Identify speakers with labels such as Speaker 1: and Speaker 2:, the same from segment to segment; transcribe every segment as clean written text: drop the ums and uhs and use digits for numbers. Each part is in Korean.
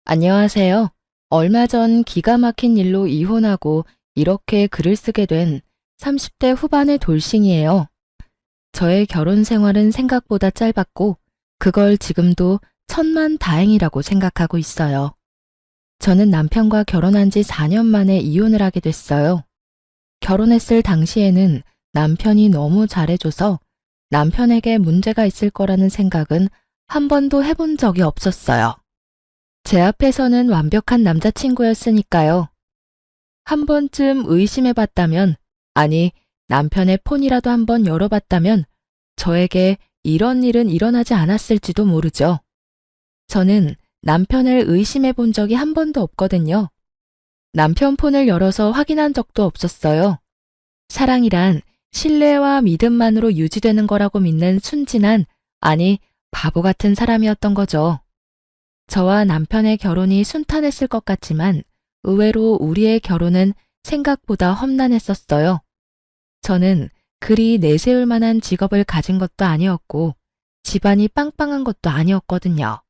Speaker 1: 안녕하세요. 얼마 전 기가 막힌 일로 이혼하고 이렇게 글을 쓰게 된 30대 후반의 돌싱이에요. 저의 결혼 생활은 생각보다 짧았고 그걸 지금도 천만 다행이라고 생각하고 있어요. 저는 남편과 결혼한 지 4년 만에 이혼을 하게 됐어요. 결혼했을 당시에는 남편이 너무 잘해줘서 남편에게 문제가 있을 거라는 생각은 한 번도 해본 적이 없었어요. 제 앞에서는 완벽한 남자친구였으니까요. 한 번쯤 의심해봤다면, 아니, 남편의 폰이라도 한번 열어봤다면, 저에게 이런 일은 일어나지 않았을지도 모르죠. 저는 남편을 의심해본 적이 한 번도 없거든요. 남편 폰을 열어서 확인한 적도 없었어요. 사랑이란 신뢰와 믿음만으로 유지되는 거라고 믿는 순진한, 아니, 바보 같은 사람이었던 거죠. 저와 남편의 결혼이 순탄했을 것 같지만 의외로 우리의 결혼은 생각보다 험난했었어요. 저는 그리 내세울 만한 직업을 가진 것도 아니었고 집안이 빵빵한 것도 아니었거든요.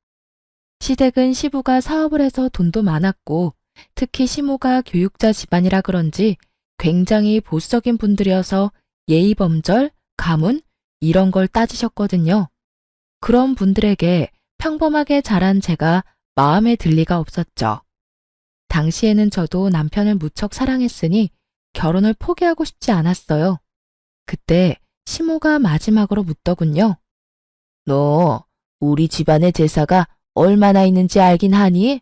Speaker 1: 시댁은 시부가 사업을 해서 돈도 많았고 특히 시모가 교육자 집안이라 그런지 굉장히 보수적인 분들이어서 예의범절, 가문 이런 걸 따지셨거든요. 그런 분들에게 평범하게 자란 제가 마음에 들 리가 없었죠. 당시에는 저도 남편을 무척 사랑했으니 결혼을 포기하고 싶지 않았어요. 그때 시모가 마지막으로 묻더군요. 너 우리 집안의 제사가 얼마나 있는지 알긴 하니?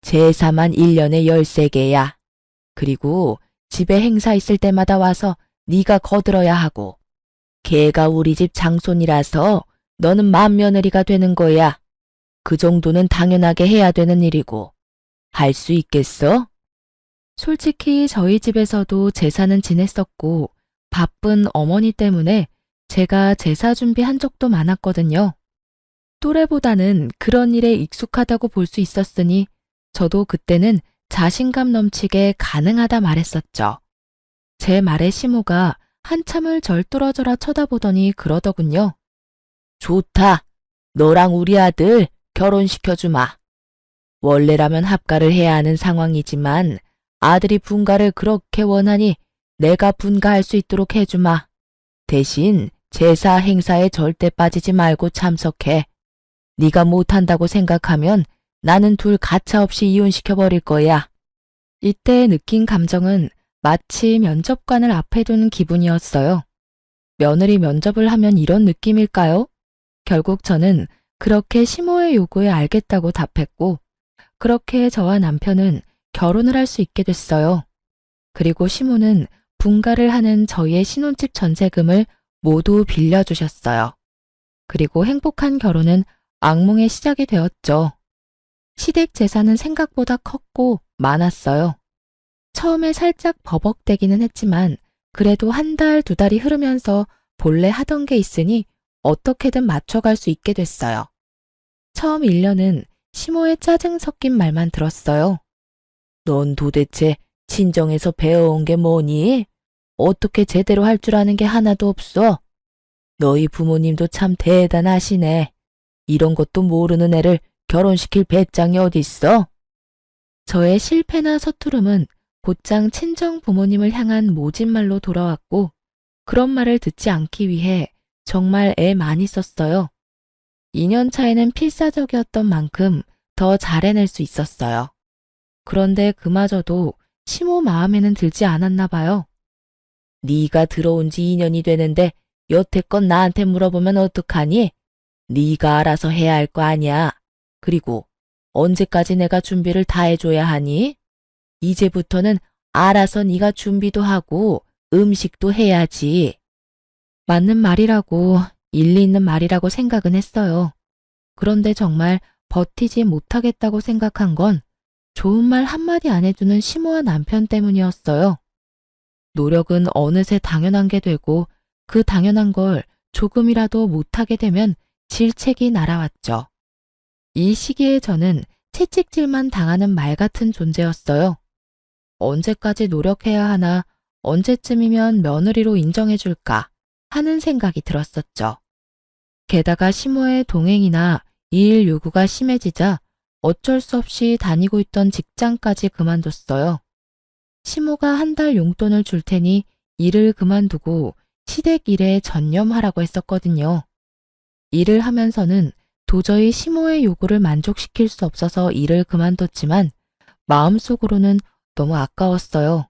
Speaker 1: 제사만 1년에 13개야. 그리고 집에 행사 있을 때마다 와서 네가 거들어야 하고 걔가 우리 집 장손이라서 너는 맏며느리가 되는 거야. 그 정도는 당연하게 해야 되는 일이고. 할 수 있겠어? 솔직히 저희 집에서도 제사는 지냈었고 바쁜 어머니 때문에 제가 제사 준비한 적도 많았거든요. 또래보다는 그런 일에 익숙하다고 볼 수 있었으니 저도 그때는 자신감 넘치게 가능하다 말했었죠. 제 말에 시모가 한참을 절 뚫어져라 쳐다보더니 그러더군요. 좋다. 너랑 우리 아들 결혼시켜주마. 원래라면 합가를 해야 하는 상황이지만 아들이 분가를 그렇게 원하니 내가 분가할 수 있도록 해주마. 대신 제사 행사에 절대 빠지지 말고 참석해. 네가 못한다고 생각하면 나는 둘 가차없이 이혼시켜버릴 거야. 이때 느낀 감정은 마치 면접관을 앞에 둔 기분이었어요. 며느리 면접을 하면 이런 느낌일까요? 결국 저는 그렇게 시모의 요구에 알겠다고 답했고 그렇게 저와 남편은 결혼을 할 수 있게 됐어요. 그리고 시모는 분가를 하는 저희의 신혼집 전세금을 모두 빌려주셨어요. 그리고 행복한 결혼은 악몽의 시작이 되었죠. 시댁 재산은 생각보다 컸고 많았어요. 처음에 살짝 버벅대기는 했지만 그래도 한 달, 두 달이 흐르면서 본래 하던 게 있으니 어떻게든 맞춰갈 수 있게 됐어요. 처음 1년은 시모의 짜증 섞인 말만 들었어요. 넌 도대체 친정에서 배워온 게 뭐니? 어떻게 제대로 할 줄 아는 게 하나도 없어? 너희 부모님도 참 대단하시네. 이런 것도 모르는 애를 결혼시킬 배짱이 어딨어? 저의 실패나 서투름은 곧장 친정 부모님을 향한 모진말로 돌아왔고 그런 말을 듣지 않기 위해 정말 애 많이 썼어요. 2년 차에는 필사적이었던 만큼 더 잘해낼 수 있었어요. 그런데 그마저도 시모 마음에는 들지 않았나 봐요. 네가 들어온 지 2년이 되는데 여태껏 나한테 물어보면 어떡하니? 네가 알아서 해야 할 거 아니야. 그리고 언제까지 내가 준비를 다 해줘야 하니? 이제부터는 알아서 네가 준비도 하고 음식도 해야지. 맞는 말이라고 일리 있는 말이라고 생각은 했어요. 그런데 정말 버티지 못하겠다고 생각한 건 좋은 말 한마디 안 해주는 시모와 남편 때문이었어요. 노력은 어느새 당연한 게 되고 그 당연한 걸 조금이라도 못하게 되면 질책이 날아왔죠. 이 시기에 저는 채찍질만 당하는 말 같은 존재였어요. 언제까지 노력해야 하나, 언제쯤이면 며느리로 인정해줄까 하는 생각이 들었었죠. 게다가 시모의 동행이나 일 요구가 심해지자 어쩔 수 없이 다니고 있던 직장까지 그만뒀어요. 시모가 한 달 용돈을 줄 테니 일을 그만두고 시댁 일에 전념하라고 했었거든요. 일을 하면서는 도저히 시모의 요구를 만족시킬 수 없어서 일을 그만뒀지만 마음속으로는 너무 아까웠어요.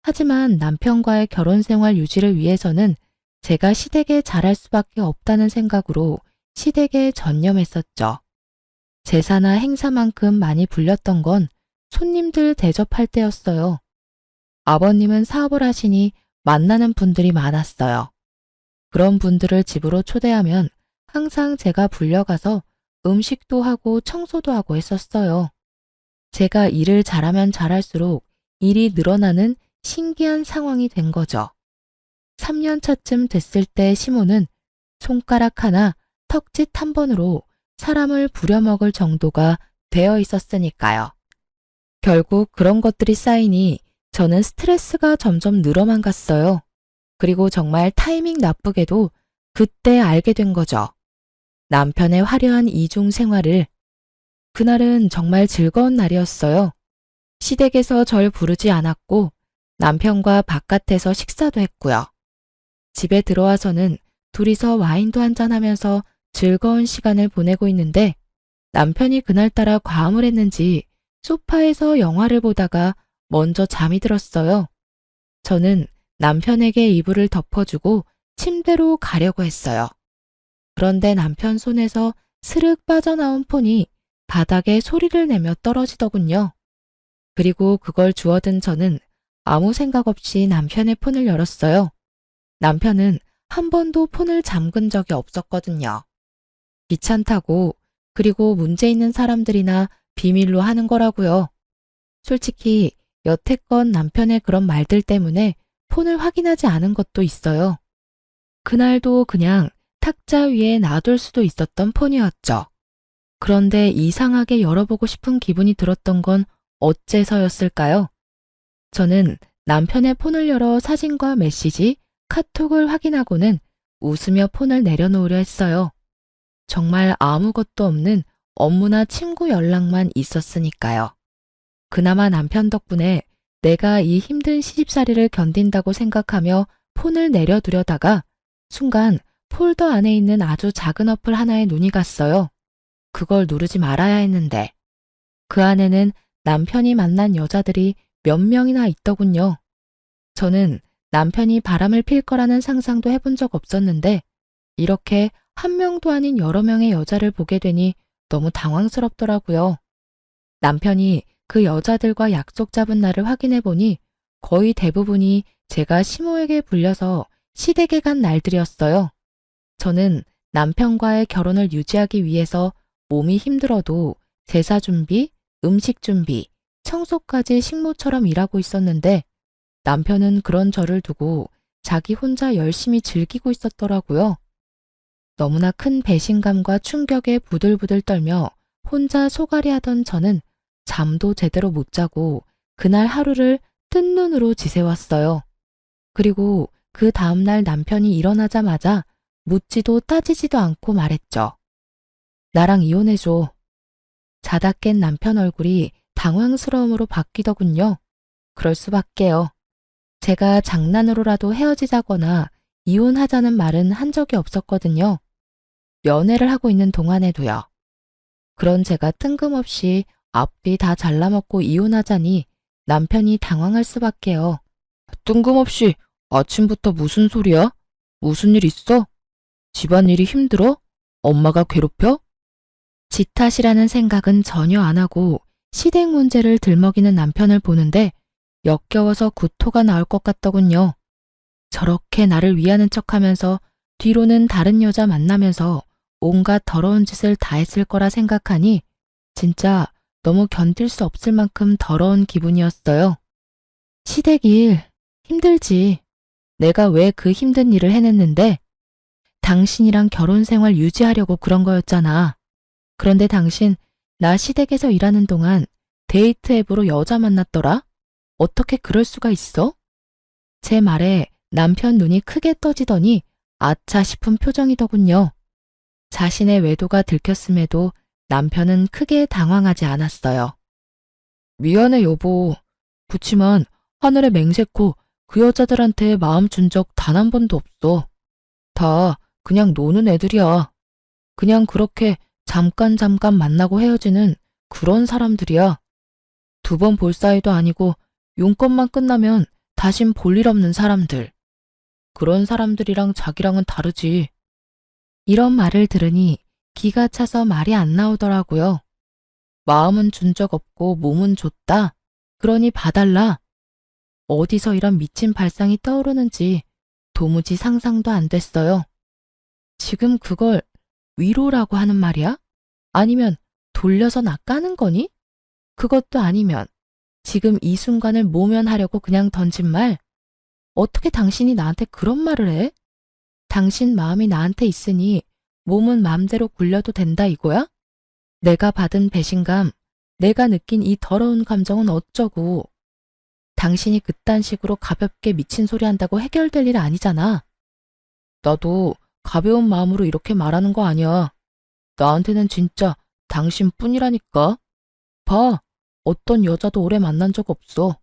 Speaker 1: 하지만 남편과의 결혼 생활 유지를 위해서는 제가 시댁에 잘할 수밖에 없다는 생각으로 시댁에 전념했었죠. 제사나 행사만큼 많이 불렸던 건 손님들 대접할 때였어요. 아버님은 사업을 하시니 만나는 분들이 많았어요. 그런 분들을 집으로 초대하면 항상 제가 불려가서 음식도 하고 청소도 하고 했었어요. 제가 일을 잘하면 잘할수록 일이 늘어나는 신기한 상황이 된 거죠. 3년 차쯤 됐을 때 시모는 손가락 하나, 턱짓 한 번으로 사람을 부려먹을 정도가 되어 있었으니까요. 결국 그런 것들이 쌓이니 저는 스트레스가 점점 늘어만 갔어요. 그리고 정말 타이밍 나쁘게도 그때 알게 된 거죠. 남편의 화려한 이중 생활을. 그날은 정말 즐거운 날이었어요. 시댁에서 절 부르지 않았고 남편과 바깥에서 식사도 했고요. 집에 들어와서는 둘이서 와인도 한잔하면서 즐거운 시간을 보내고 있는데 남편이 그날따라 과음을 했는지 소파에서 영화를 보다가 먼저 잠이 들었어요. 저는 남편에게 이불을 덮어주고 침대로 가려고 했어요. 그런데 남편 손에서 스르륵 빠져나온 폰이 바닥에 소리를 내며 떨어지더군요. 그리고 그걸 주워든 저는 아무 생각 없이 남편의 폰을 열었어요. 남편은 한 번도 폰을 잠근 적이 없었거든요. 귀찮다고, 그리고 문제 있는 사람들이나 비밀로 하는 거라고요. 솔직히 여태껏 남편의 그런 말들 때문에 폰을 확인하지 않은 것도 있어요. 그날도 그냥 탁자 위에 놔둘 수도 있었던 폰이었죠. 그런데 이상하게 열어보고 싶은 기분이 들었던 건 어째서였을까요? 저는 남편의 폰을 열어 사진과 메시지, 카톡을 확인하고는 웃으며 폰을 내려놓으려 했어요. 정말 아무것도 없는 업무나 친구 연락만 있었으니까요. 그나마 남편 덕분에 내가 이 힘든 시집살이를 견딘다고 생각하며 폰을 내려두려다가 순간 폴더 안에 있는 아주 작은 어플 하나에 눈이 갔어요. 그걸 누르지 말아야 했는데 그 안에는 남편이 만난 여자들이 몇 명이나 있더군요. 저는 남편이 바람을 필 거라는 상상도 해본 적 없었는데 이렇게 한 명도 아닌 여러 명의 여자를 보게 되니 너무 당황스럽더라고요. 남편이 그 여자들과 약속 잡은 날을 확인해 보니 거의 대부분이 제가 시모에게 불려서 시댁에 간 날들이었어요. 저는 남편과의 결혼을 유지하기 위해서 몸이 힘들어도 제사 준비, 음식 준비, 청소까지 식모처럼 일하고 있었는데 남편은 그런 저를 두고 자기 혼자 열심히 즐기고 있었더라고요. 너무나 큰 배신감과 충격에 부들부들 떨며 혼자 소갈이 하던 저는 잠도 제대로 못 자고 그날 하루를 뜬 눈으로 지새웠어요. 그리고 그 다음날 남편이 일어나자마자 묻지도 따지지도 않고 말했죠. 나랑 이혼해줘. 자다 깬 남편 얼굴이 당황스러움으로 바뀌더군요. 그럴 수밖에요. 제가 장난으로라도 헤어지자거나 이혼하자는 말은 한 적이 없었거든요. 연애를 하고 있는 동안에도요. 그런 제가 뜬금없이 앞뒤 다 잘라먹고 이혼하자니 남편이 당황할 수밖에요. 뜬금없이 아침부터 무슨 소리야? 무슨 일 있어? 집안일이 힘들어? 엄마가 괴롭혀? 지 탓이라는 생각은 전혀 안 하고 시댁 문제를 들먹이는 남편을 보는데 역겨워서 구토가 나올 것 같더군요. 저렇게 나를 위하는 척하면서 뒤로는 다른 여자 만나면서 온갖 더러운 짓을 다 했을 거라 생각하니 진짜 너무 견딜 수 없을 만큼 더러운 기분이었어요. 시댁 일 힘들지. 내가 왜 그 힘든 일을 해냈는데? 당신이랑 결혼 생활 유지하려고 그런 거였잖아. 그런데 당신 나 시댁에서 일하는 동안 데이트 앱으로 여자 만났더라? 어떻게 그럴 수가 있어? 제 말에 남편 눈이 크게 떠지더니 아차 싶은 표정이더군요. 자신의 외도가 들켰음에도 남편은 크게 당황하지 않았어요. 미안해, 여보. 그치만 하늘에 맹세코 그 여자들한테 마음 준 적 단 한 번도 없어. 다 그냥 노는 애들이야. 그냥 그렇게 잠깐 만나고 헤어지는 그런 사람들이야. 두 번 볼 사이도 아니고 용건만 끝나면 다신 볼 일 없는 사람들. 그런 사람들이랑 자기랑은 다르지. 이런 말을 들으니 기가 차서 말이 안 나오더라고요. 마음은 준 적 없고 몸은 줬다. 그러니 봐달라. 어디서 이런 미친 발상이 떠오르는지 도무지 상상도 안 됐어요. 지금 그걸 위로라고 하는 말이야? 아니면 돌려서 나 까는 거니? 그것도 아니면 지금 이 순간을 모면하려고 그냥 던진 말? 어떻게 당신이 나한테 그런 말을 해? 당신 마음이 나한테 있으니 몸은 마음대로 굴려도 된다 이거야? 내가 받은 배신감, 내가 느낀 이 더러운 감정은 어쩌고. 당신이 그딴 식으로 가볍게 미친 소리 한다고 해결될 일 아니잖아. 나도 가벼운 마음으로 이렇게 말하는 거 아니야. 나한테는 진짜 당신뿐이라니까. 봐, 어떤 여자도 오래 만난 적 없어.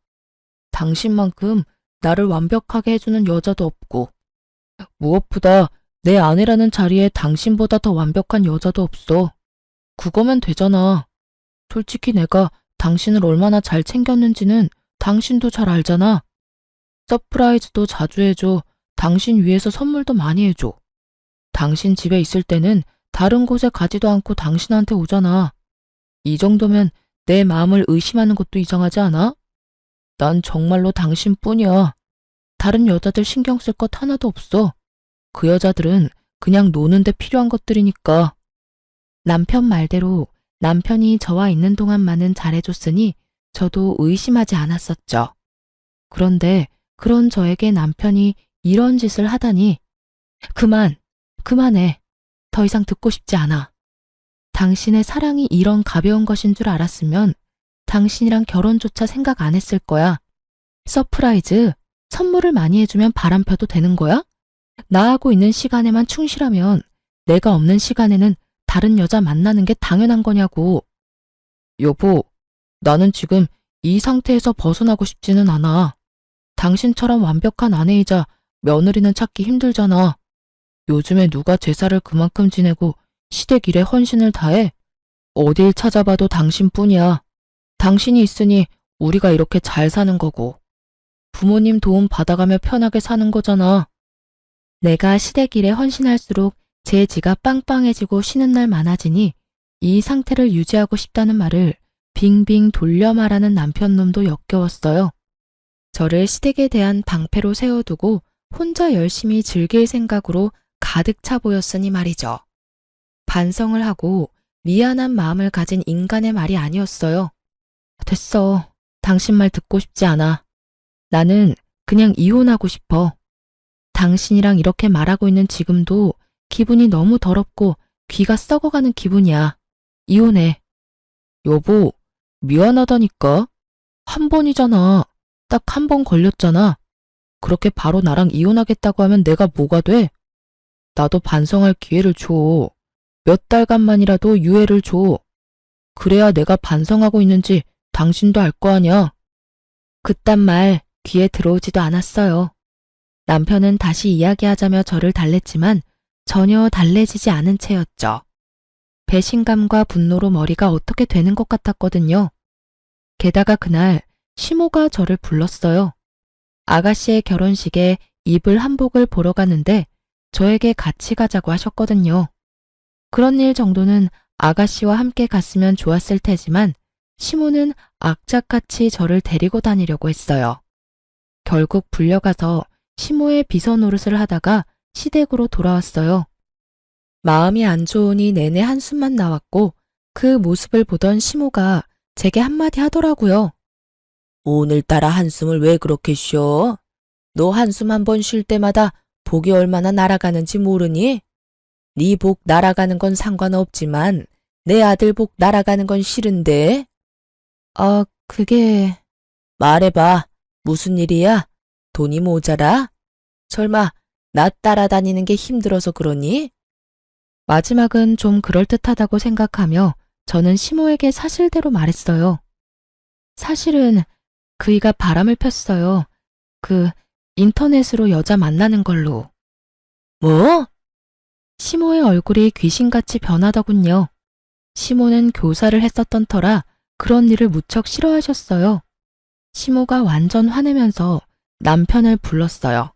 Speaker 1: 당신만큼 나를 완벽하게 해주는 여자도 없고, 무엇보다 내 아내라는 자리에 당신보다 더 완벽한 여자도 없어. 그거면 되잖아. 솔직히 내가 당신을 얼마나 잘 챙겼는지는 당신도 잘 알잖아. 서프라이즈도 자주 해줘. 당신 위해서 선물도 많이 해줘. 당신 집에 있을 때는 다른 곳에 가지도 않고 당신한테 오잖아. 이 정도면 내 마음을 의심하는 것도 이상하지 않아? 난 정말로 당신뿐이야. 다른 여자들 신경 쓸 것 하나도 없어. 그 여자들은 그냥 노는데 필요한 것들이니까. 남편 말대로 남편이 저와 있는 동안만은 잘해줬으니 저도 의심하지 않았었죠. 그런데 그런 저에게 남편이 이런 짓을 하다니. 그만해. 더 이상 듣고 싶지 않아. 당신의 사랑이 이런 가벼운 것인 줄 알았으면 당신이랑 결혼조차 생각 안 했을 거야. 서프라이즈, 선물을 많이 해주면 바람 펴도 되는 거야? 나하고 있는 시간에만 충실하면 내가 없는 시간에는 다른 여자 만나는 게 당연한 거냐고. 여보, 나는 지금 이 상태에서 벗어나고 싶지는 않아. 당신처럼 완벽한 아내이자 며느리는 찾기 힘들잖아. 요즘에 누가 제사를 그만큼 지내고 시댁 일에 헌신을 다해? 어딜 찾아봐도 당신뿐이야. 당신이 있으니 우리가 이렇게 잘 사는 거고. 부모님 도움 받아가며 편하게 사는 거잖아. 내가 시댁 일에 헌신할수록 제 지가 빵빵해지고 쉬는 날 많아지니 이 상태를 유지하고 싶다는 말을 빙빙 돌려 말하는 남편놈도 역겨웠어요. 저를 시댁에 대한 방패로 세워두고 혼자 열심히 즐길 생각으로 가득 차 보였으니 말이죠. 반성을 하고 미안한 마음을 가진 인간의 말이 아니었어요. 됐어. 당신 말 듣고 싶지 않아. 나는 그냥 이혼하고 싶어. 당신이랑 이렇게 말하고 있는 지금도 기분이 너무 더럽고 귀가 썩어가는 기분이야. 이혼해. 여보, 미안하다니까. 한 번이잖아. 딱 한 번 걸렸잖아. 그렇게 바로 나랑 이혼하겠다고 하면 내가 뭐가 돼? 나도 반성할 기회를 줘. 몇 달간만이라도 유예를 줘. 그래야 내가 반성하고 있는지 당신도 알 거 아니야. 그딴 말 귀에 들어오지도 않았어요. 남편은 다시 이야기하자며 저를 달랬지만 전혀 달래지지 않은 채였죠. 배신감과 분노로 머리가 어떻게 되는 것 같았거든요. 게다가 그날 시모가 저를 불렀어요. 아가씨의 결혼식에 입을 한복을 보러 가는데 저에게 같이 가자고 하셨거든요. 그런 일 정도는 아가씨와 함께 갔으면 좋았을 테지만 시모는 악착같이 저를 데리고 다니려고 했어요. 결국 불려가서 시모의 비서 노릇을 하다가 시댁으로 돌아왔어요. 마음이 안 좋으니 내내 한숨만 나왔고 그 모습을 보던 시모가 제게 한마디 하더라고요. 오늘따라 한숨을 왜 그렇게 쉬어? 너 한숨 한 번 쉴 때마다 복이 얼마나 날아가는지 모르니? 네 복 날아가는 건 상관없지만 내 아들 복 날아가는 건 싫은데? 그게... 말해봐. 무슨 일이야? 돈이 모자라? 설마 나 따라다니는 게 힘들어서 그러니? 마지막은 좀 그럴듯하다고 생각하며 저는 시모에게 사실대로 말했어요. 사실은 그이가 바람을 폈어요. 인터넷으로 여자 만나는 걸로. 뭐? 시모의 얼굴이 귀신같이 변하더군요. 시모는 교사를 했었던 터라 그런 일을 무척 싫어하셨어요. 시모가 완전 화내면서 남편을 불렀어요.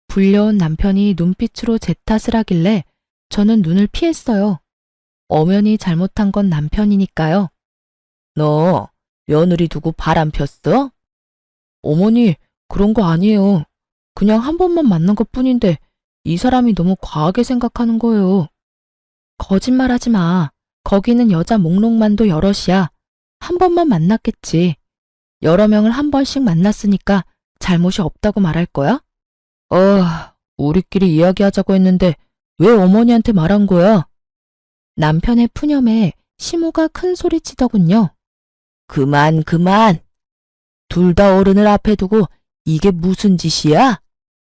Speaker 1: 불려온 남편이 눈빛으로 제 탓을 하길래 저는 눈을 피했어요. 엄연히 잘못한 건 남편이니까요. 너 며느리 두고 바람 폈어? 어머니, 그런 거 아니에요. 그냥 한 번만 만난 것 뿐인데 이 사람이 너무 과하게 생각하는 거예요. 거짓말하지 마. 거기는 여자 목록만도 여럿이야. 한 번만 만났겠지. 여러 명을 한 번씩 만났으니까 잘못이 없다고 말할 거야? 우리끼리 이야기하자고 했는데 왜 어머니한테 말한 거야? 남편의 푸념에 시모가 큰 소리 치더군요. 그만. 둘 다 어른을 앞에 두고 이게 무슨 짓이야?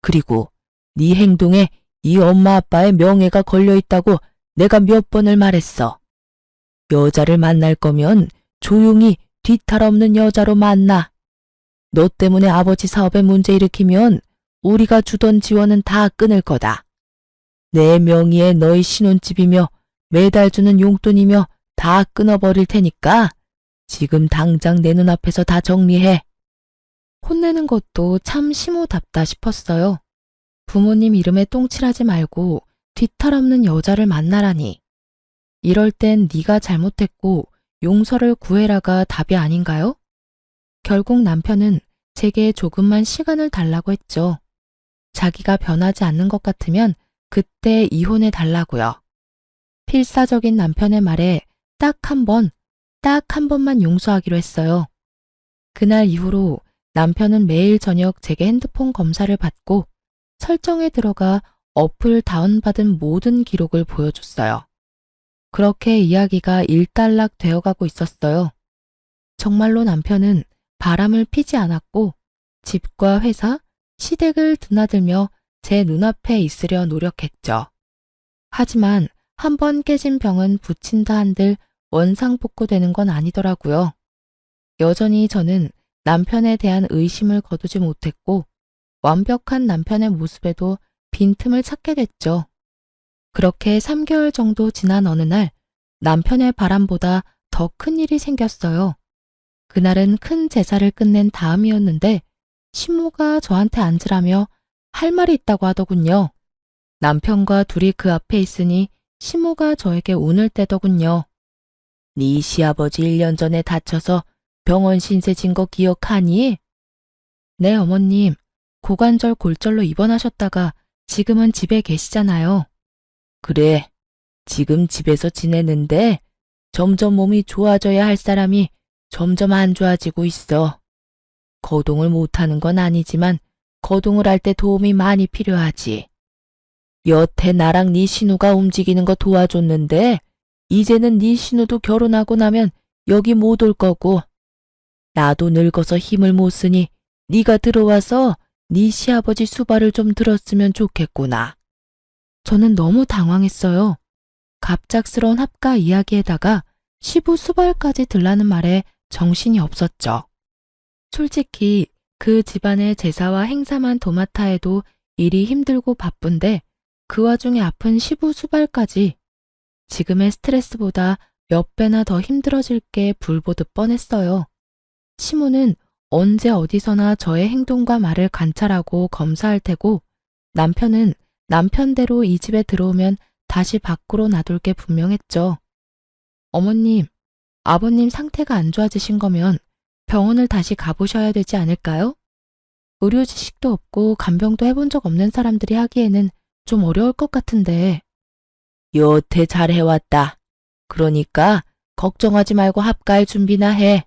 Speaker 1: 그리고 네 행동에 이 엄마 아빠의 명예가 걸려 있다고 내가 몇 번을 말했어. 여자를 만날 거면 조용히 뒤탈 없는 여자로 만나. 너 때문에 아버지 사업에 문제 일으키면 우리가 주던 지원은 다 끊을 거다. 내 명의의 너희 신혼집이며 매달 주는 용돈이며 다 끊어버릴 테니까 지금 당장 내 눈앞에서 다 정리해. 혼내는 것도 참 시모답다 싶었어요. 부모님 이름에 똥칠하지 말고 뒤탈 없는 여자를 만나라니. 이럴 땐 네가 잘못했고 용서를 구해라가 답이 아닌가요? 결국 남편은 제게 조금만 시간을 달라고 했죠. 자기가 변하지 않는 것 같으면 그때 이혼해 달라고요. 필사적인 남편의 말에 딱 한 번만 용서하기로 했어요. 그날 이후로 남편은 매일 저녁 제게 핸드폰 검사를 받고 설정에 들어가 어플 다운받은 모든 기록을 보여줬어요. 그렇게 이야기가 일단락 되어가고 있었어요. 정말로 남편은 바람을 피지 않았고 집과 회사, 시댁을 드나들며 제 눈앞에 있으려 노력했죠. 하지만 한 번 깨진 병은 붙인다 한들 원상복구되는 건 아니더라고요. 여전히 저는 남편에 대한 의심을 거두지 못했고 완벽한 남편의 모습에도 빈틈을 찾게 됐죠. 그렇게 3개월 정도 지난 어느 날 남편의 바람보다 더 큰 일이 생겼어요. 그날은 큰 제사를 끝낸 다음이었는데 시모가 저한테 앉으라며 할 말이 있다고 하더군요. 남편과 둘이 그 앞에 있으니 시모가 저에게 운을 떼더군요. 네 시아버지 1년 전에 다쳐서 병원 신세 진 거 기억하니? 네, 어머님. 고관절 골절로 입원하셨다가 지금은 집에 계시잖아요. 그래, 지금 집에서 지내는데 점점 몸이 좋아져야 할 사람이 점점 안 좋아지고 있어. 거동을 못하는 건 아니지만 거동을 할 때 도움이 많이 필요하지. 여태 나랑 네 신우가 움직이는 거 도와줬는데 이제는 네 신우도 결혼하고 나면 여기 못 올 거고 나도 늙어서 힘을 못 쓰니 네가 들어와서 네 시아버지 수발을 좀 들었으면 좋겠구나. 저는 너무 당황했어요. 갑작스러운 합가 이야기에다가 시부 수발까지 들라는 말에 정신이 없었죠. 솔직히 그 집안의 제사와 행사만 도맡아 해도 일이 힘들고 바쁜데 그 와중에 아픈 시부 수발까지 지금의 스트레스보다 몇 배나 더 힘들어질 게 불보듯 뻔했어요. 시모는 언제 어디서나 저의 행동과 말을 관찰하고 검사할 테고 남편은 남편대로 이 집에 들어오면 다시 밖으로 놔둘 게 분명했죠. 어머님, 아버님 상태가 안 좋아지신 거면 병원을 다시 가보셔야 되지 않을까요? 의료 지식도 없고 간병도 해본 적 없는 사람들이 하기에는 좀 어려울 것 같은데. 여태 잘 해왔다. 그러니까 걱정하지 말고 합가할 준비나 해.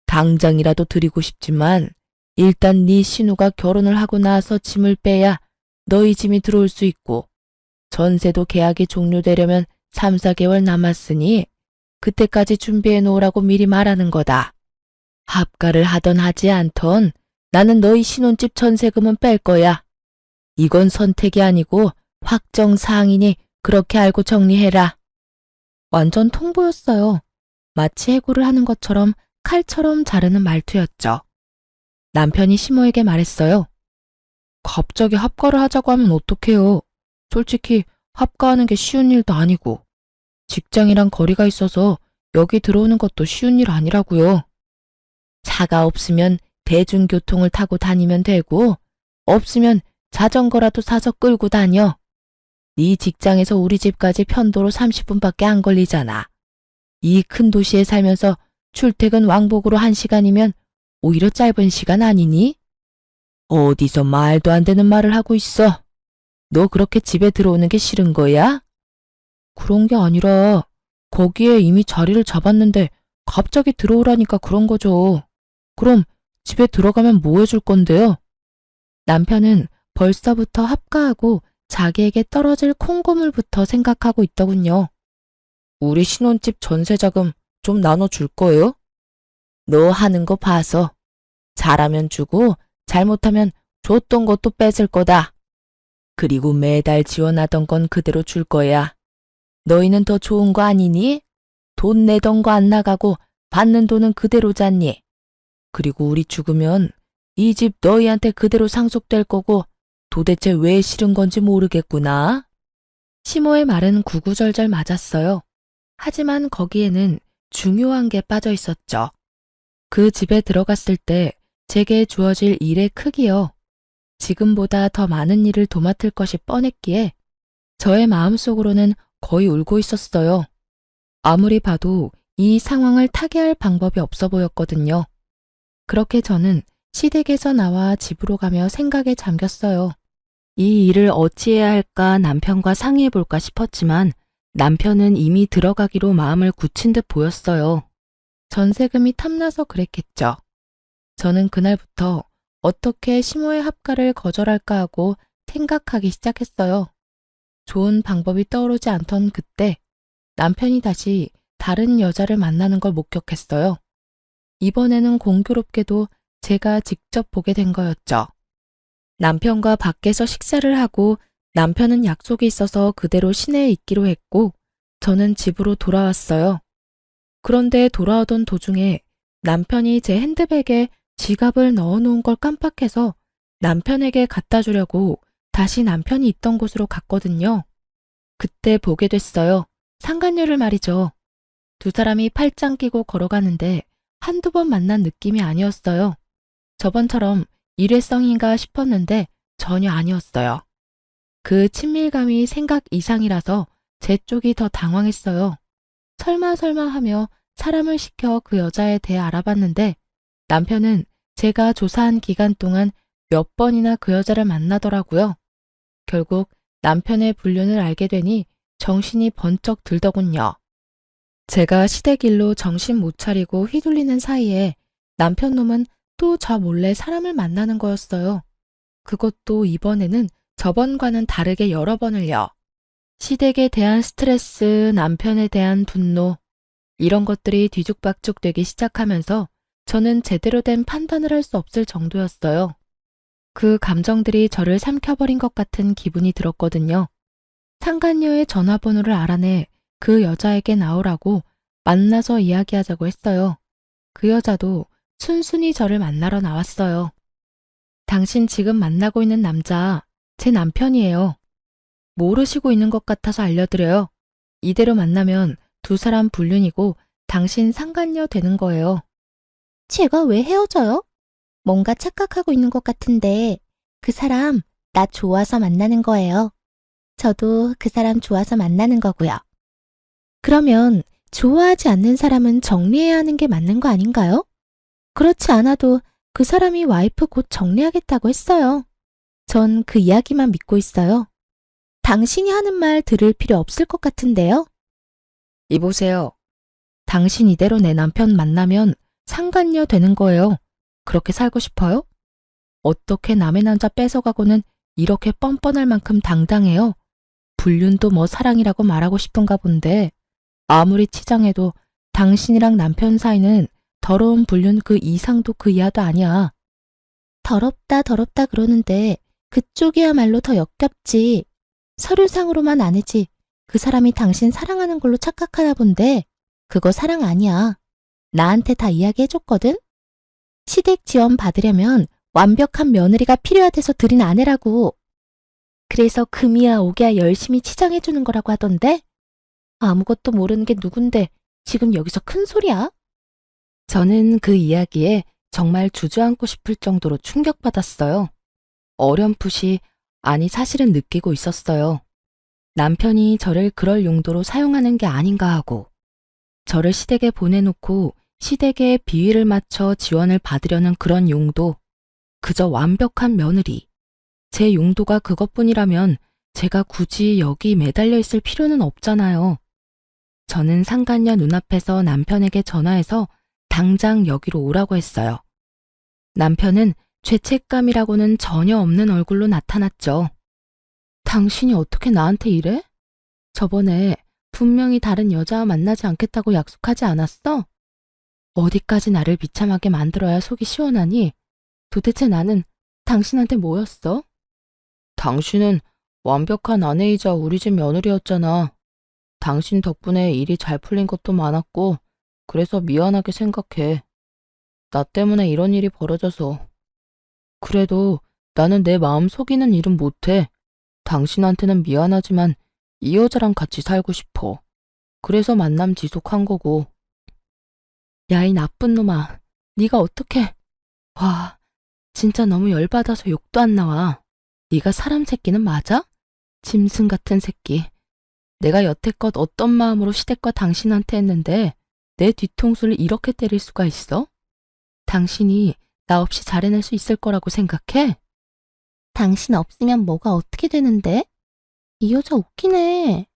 Speaker 1: 당장이라도 드리고 싶지만 일단 네 신우가 결혼을 하고 나서 짐을 빼야 너희 짐이 들어올 수 있고 전세도 계약이 종료되려면 3, 4개월 남았으니 그때까지 준비해 놓으라고 미리 말하는 거다. 합가를 하던 하지 않던 나는 너희 신혼집 전세금은 뺄 거야. 이건 선택이 아니고 확정 사항이니 그렇게 알고 정리해라. 완전 통보였어요. 마치 해고를 하는 것처럼 칼처럼 자르는 말투였죠. 남편이 시모에게 말했어요. 갑자기 합가를 하자고 하면 어떡해요. 솔직히 합가하는 게 쉬운 일도 아니고 직장이랑 거리가 있어서 여기 들어오는 것도 쉬운 일 아니라고요. 차가 없으면 대중교통을 타고 다니면 되고 없으면 자전거라도 사서 끌고 다녀. 네 직장에서 우리 집까지 편도로 30분밖에 안 걸리잖아. 이 큰 도시에 살면서 출퇴근 왕복으로 1시간이면 오히려 짧은 시간 아니니? 어디서 말도 안 되는 말을 하고 있어. 너 그렇게 집에 들어오는 게 싫은 거야? 그런 게 아니라 거기에 이미 자리를 잡았는데 갑자기 들어오라니까 그런 거죠. 그럼 집에 들어가면 뭐 해줄 건데요? 남편은 벌써부터 합가하고 자기에게 떨어질 콩고물부터 생각하고 있더군요. 우리 신혼집 전세자금 좀 나눠줄 거예요? 너 하는 거 봐서 잘하면 주고 잘못하면 줬던 것도 뺏을 거다. 그리고 매달 지원하던 건 그대로 줄 거야. 너희는 더 좋은 거 아니니? 돈 내던 거 안 나가고 받는 돈은 그대로 잤니? 그리고 우리 죽으면 이 집 너희한테 그대로 상속될 거고 도대체 왜 싫은 건지 모르겠구나. 시모의 말은 구구절절 맞았어요. 하지만 거기에는 중요한 게 빠져 있었죠. 그 집에 들어갔을 때 제게 주어질 일의 크기요. 지금보다 더 많은 일을 도맡을 것이 뻔했기에 저의 마음속으로는 거의 울고 있었어요. 아무리 봐도 이 상황을 타개할 방법이 없어 보였거든요. 그렇게 저는 시댁에서 나와 집으로 가며 생각에 잠겼어요. 이 일을 어찌해야 할까 남편과 상의해 볼까 싶었지만 남편은 이미 들어가기로 마음을 굳힌 듯 보였어요. 전세금이 탐나서 그랬겠죠. 저는 그날부터 어떻게 시모의 합가를 거절할까 하고 생각하기 시작했어요. 좋은 방법이 떠오르지 않던 그때 남편이 다시 다른 여자를 만나는 걸 목격했어요. 이번에는 공교롭게도 제가 직접 보게 된 거였죠. 남편과 밖에서 식사를 하고 남편은 약속이 있어서 그대로 시내에 있기로 했고 저는 집으로 돌아왔어요. 그런데 돌아오던 도중에 남편이 제 핸드백에 지갑을 넣어놓은 걸 깜빡해서 남편에게 갖다 주려고 다시 남편이 있던 곳으로 갔거든요. 그때 보게 됐어요. 상간녀를 말이죠. 두 사람이 팔짱 끼고 걸어가는데 한두 번 만난 느낌이 아니었어요. 저번처럼 일회성인가 싶었는데 전혀 아니었어요. 그 친밀감이 생각 이상이라서 제 쪽이 더 당황했어요. 설마 하며 사람을 시켜 그 여자에 대해 알아봤는데 남편은 제가 조사한 기간 동안 몇 번이나 그 여자를 만나더라고요. 결국 남편의 불륜을 알게 되니 정신이 번쩍 들더군요. 제가 시댁 일로 정신 못 차리고 휘둘리는 사이에 남편 놈은 또 저 몰래 사람을 만나는 거였어요. 그것도 이번에는 저번과는 다르게 여러 번을요. 시댁에 대한 스트레스, 남편에 대한 분노, 이런 것들이 뒤죽박죽 되기 시작하면서 저는 제대로 된 판단을 할 수 없을 정도였어요. 그 감정들이 저를 삼켜버린 것 같은 기분이 들었거든요. 상간녀의 전화번호를 알아내 그 여자에게 나오라고 만나서 이야기하자고 했어요. 그 여자도 순순히 저를 만나러 나왔어요. 당신 지금 만나고 있는 남자, 제 남편이에요. 모르시고 있는 것 같아서 알려드려요. 이대로 만나면 두 사람 불륜이고 당신 상간녀 되는 거예요. 제가 왜 헤어져요? 뭔가 착각하고 있는 것 같은데 그 사람 나 좋아서 만나는 거예요. 저도 그 사람 좋아서 만나는 거고요. 그러면 좋아하지 않는 사람은 정리해야 하는 게 맞는 거 아닌가요? 그렇지 않아도 그 사람이 와이프 곧 정리하겠다고 했어요. 전 그 이야기만 믿고 있어요. 당신이 하는 말 들을 필요 없을 것 같은데요? 이보세요. 당신 이대로 내 남편 만나면 상간녀 되는 거예요. 그렇게 살고 싶어요? 어떻게 남의 남자 뺏어가고는 이렇게 뻔뻔할 만큼 당당해요. 불륜도 뭐 사랑이라고 말하고 싶은가 본데 아무리 치장해도 당신이랑 남편 사이는 더러운 불륜 그 이상도 그 이하도 아니야. 더럽다 그러는데 그쪽이야말로 더 역겹지. 서류상으로만 아니지
Speaker 2: 그 사람이 당신 사랑하는 걸로 착각하나 본데 그거 사랑 아니야. 나한테 다 이야기해줬거든? 시댁 지원 받으려면 완벽한 며느리가 필요하대서 들인 아내라고. 그래서 금이야 오기야 열심히 치장해주는 거라고 하던데? 아무것도 모르는 게 누군데 지금 여기서 큰 소리야?
Speaker 1: 저는 그 이야기에 정말 주저앉고 싶을 정도로 충격받았어요. 어렴풋이, 아니 사실은 느끼고 있었어요. 남편이 저를 그럴 용도로 사용하는 게 아닌가 하고, 저를 시댁에 보내놓고 시댁에 비위를 맞춰 지원을 받으려는 그런 용도, 그저 완벽한 며느리. 제 용도가 그것뿐이라면 제가 굳이 여기 매달려 있을 필요는 없잖아요. 저는 상간녀 눈앞에서 남편에게 전화해서 당장 여기로 오라고 했어요. 남편은 죄책감이라고는 전혀 없는 얼굴로 나타났죠. 당신이 어떻게 나한테 이래? 저번에 분명히 다른 여자와 만나지 않겠다고 약속하지 않았어? 어디까지 나를 비참하게 만들어야 속이 시원하니? 도대체 나는 당신한테 뭐였어? 당신은 완벽한 아내이자 우리 집 며느리였잖아. 당신 덕분에 일이 잘 풀린 것도 많았고, 그래서 미안하게 생각해. 나 때문에 이런 일이 벌어져서. 그래도 나는 내 마음 속이는 일은 못해. 당신한테는 미안하지만 이 여자랑 같이 살고 싶어. 그래서 만남 지속한 거고. 야, 이 나쁜 놈아. 네가 어떻게... 와, 진짜 너무 열받아서 욕도 안 나와. 네가 사람 새끼는 맞아? 짐승 같은 새끼. 내가 여태껏 어떤 마음으로 시댁과 당신한테 했는데 내 뒤통수를 이렇게 때릴 수가 있어? 당신이 나 없이 잘해낼 수 있을 거라고 생각해?
Speaker 2: 당신 없으면 뭐가 어떻게 되는데? 이 여자 웃기네.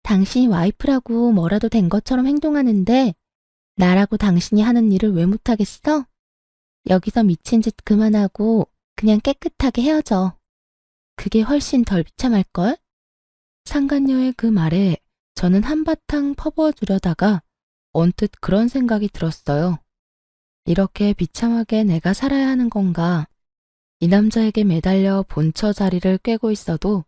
Speaker 2: 당신이 와이프라고 뭐라도 된 것처럼 행동하는데 나라고 당신이 하는 일을 왜 못하겠어? 여기서 미친 짓 그만하고 그냥 깨끗하게 헤어져. 그게 훨씬 덜 비참할걸?
Speaker 1: 상간녀의 그 말에 저는 한바탕 퍼부어 주려다가 언뜻 그런 생각이 들었어요. 이렇게 비참하게 내가 살아야 하는 건가? 이 남자에게 매달려 본처 자리를 꿰고 있어도